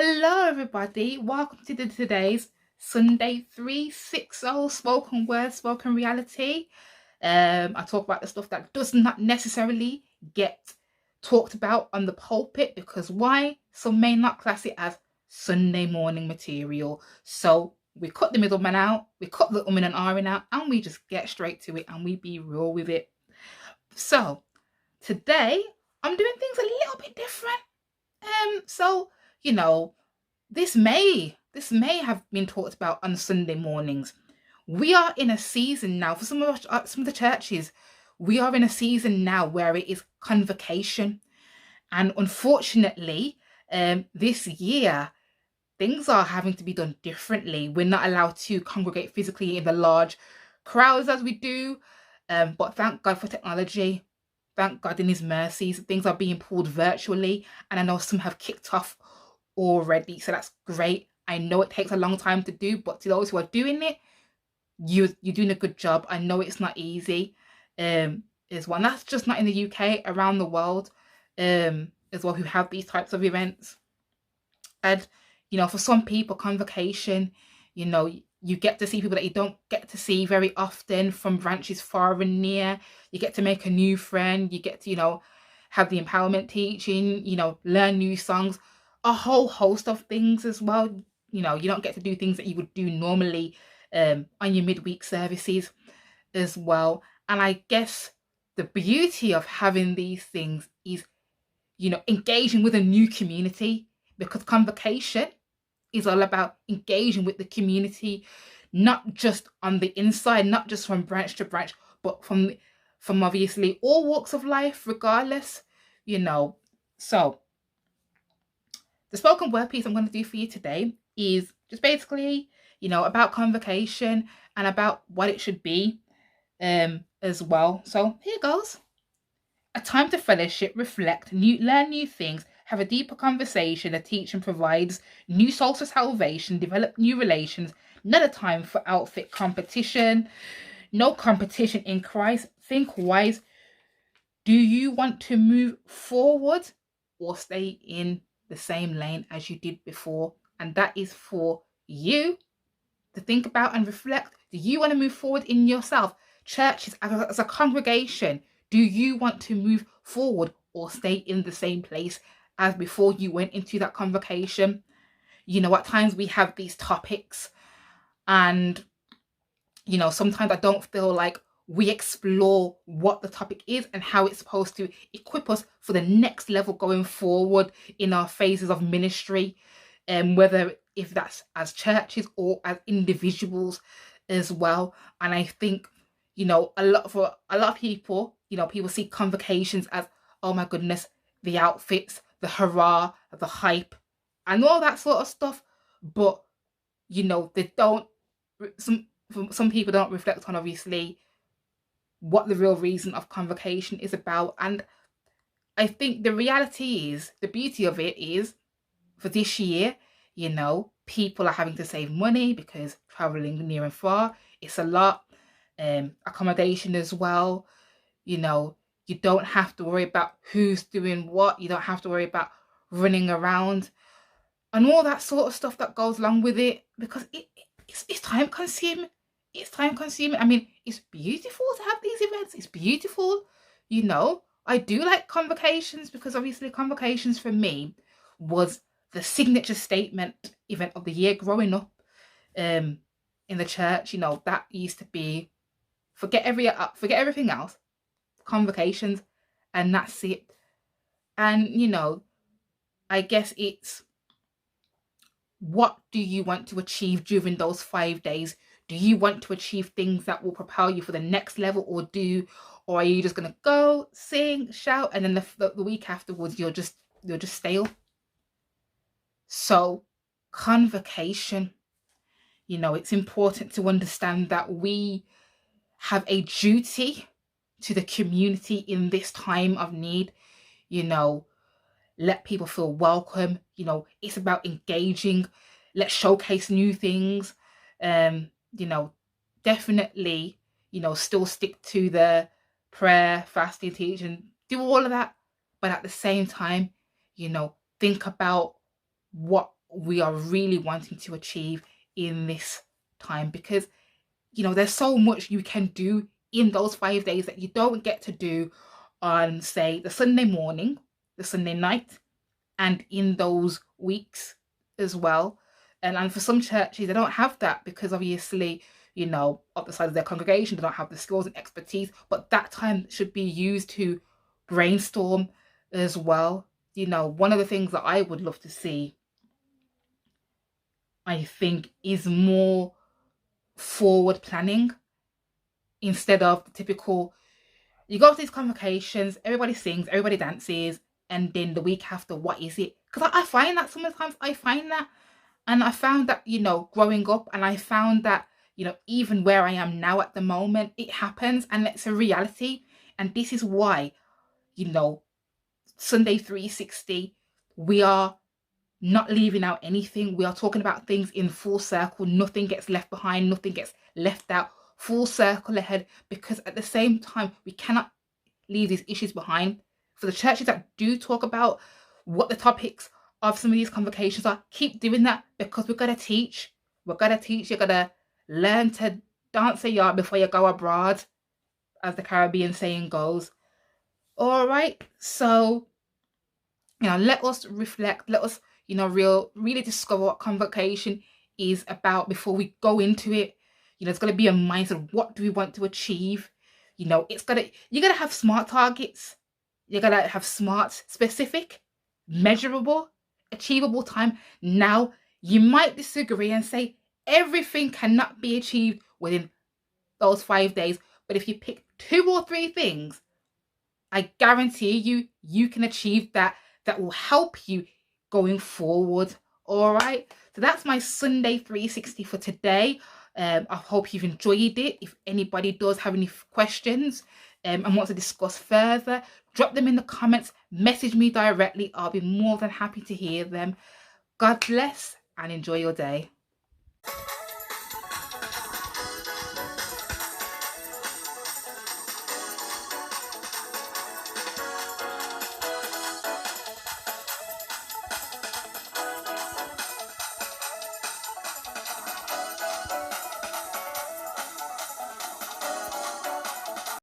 Hello, everybody. Welcome to today's Sunday 360 spoken word, spoken reality. I talk about the stuff that does not necessarily get talked about on the pulpit because why? Some may not class it as Sunday morning material. So we cut the middleman out, we cut the and ahhing out, and we just get straight to it and we be real with it. So today I'm doing things a little bit different. So you know, this may have been talked about on Sunday mornings. We are in a season now for some of the churches. We are in a season now where it is convocation, and unfortunately, this year things are having to be done differently. We're not allowed to congregate physically in the large crowds as we do, but thank God for technology. Thank God in His mercies, things are being pulled virtually, and I know some have kicked off already, so that's great. I know it takes a long time to do, but to those who are doing it, you're doing a good job. I know it's not easy, as well. And that's just not in the UK, around the world, as well, who have these types of events. And for some people, convocation, you get to see people that you don't get to see very often from branches far and near. You get to make a new friend. You get to have the empowerment teaching. Learn new songs, a whole host of things as well. You don't get to do things that you would do normally on your midweek services as well. And I guess the beauty of having these things is engaging with a new community, because convocation is all about engaging with the community, not just on the inside, not just from branch to branch, but from obviously all walks of life, regardless. So the spoken word piece I'm going to do for you today is just basically about convocation and about what it should be as well. So here goes. A time to fellowship, reflect, learn new things, have a deeper conversation. A teaching provides new souls for salvation, develop new relations. Not a time for outfit competition. No competition in Christ. Think wise. Do you want to move forward or stay in the same lane as you did before? And that is for you to think about and reflect. Do you want to move forward in yourself? Churches as a congregation, do you want to move forward or stay in the same place as before you went into that convocation? At times we have these topics, and sometimes I don't feel like we explore what the topic is and how it's supposed to equip us for the next level going forward in our phases of ministry, whether if that's as churches or as individuals as well. And I think a lot of people, people see convocations as, oh my goodness, the outfits, the hurrah, the hype, and all that sort of stuff. But they don't. Some people don't reflect on obviously what the real reason of convocation is about. And I think the reality is, the beauty of it is, for this year, people are having to save money because traveling near and far, it's a lot. Accommodation as well. You don't have to worry about who's doing what. You don't have to worry about running around and all that sort of stuff that goes along with it, because it's time consuming. It's time consuming. I mean, it's beautiful to have these events. It's beautiful. I do like convocations, because obviously convocations for me was the signature statement event of the year growing up in the church. That used to be, forget everything else, convocations, and that's it. And I guess it's, what do you want to achieve during those 5 days? Do you want to achieve things that will propel you for the next level, or are you just gonna go sing, shout, and then the week afterwards you're just stale? So convocation, it's important to understand that we have a duty to the community in this time of need. Let people feel welcome. It's about engaging. Let's showcase new things. Definitely, still stick to the prayer, fasting, teaching, do all of that. But at the same time, think about what we are really wanting to achieve in this time, because there's so much you can do in those 5 days that you don't get to do on, say, the Sunday morning, the Sunday night, and in those weeks as well. And for some churches, they don't have that because obviously, up the side of their congregation, they don't have the skills and expertise. But that time should be used to brainstorm as well. One of the things that I would love to see, I think, is more forward planning instead of the typical, you go to these convocations, everybody sings, everybody dances, and then the week after, what is it? Because I find that sometimes and I found that, growing up, and I found that, even where I am now at the moment, it happens and it's a reality. And this is why, Sunday 360, we are not leaving out anything. We are talking about things in full circle. Nothing gets left behind. Nothing gets left out. Full circle ahead, because at the same time, we cannot leave these issues behind. For the churches that do talk about what the topics of some of these convocations are, keep doing that, because we've got to teach. We've got to teach. You've got to learn to dance a yard before you go abroad, as the Caribbean saying goes. All right. So, let us reflect. Let us, really discover what convocation is about before we go into it. It's got to be a mindset of what do we want to achieve. You got to have smart targets. You got to have smart, specific, measurable, achievable time. Now, you might disagree and say everything cannot be achieved within those 5 days. But if you pick 2 or 3 things, I guarantee you can achieve that. That will help you going forward. All right. So that's my Sunday 360 for today. I hope you've enjoyed it. If anybody does have any questions and wants to discuss further, drop them in the comments. Message me directly. I'll be more than happy to hear them. God bless and enjoy your day.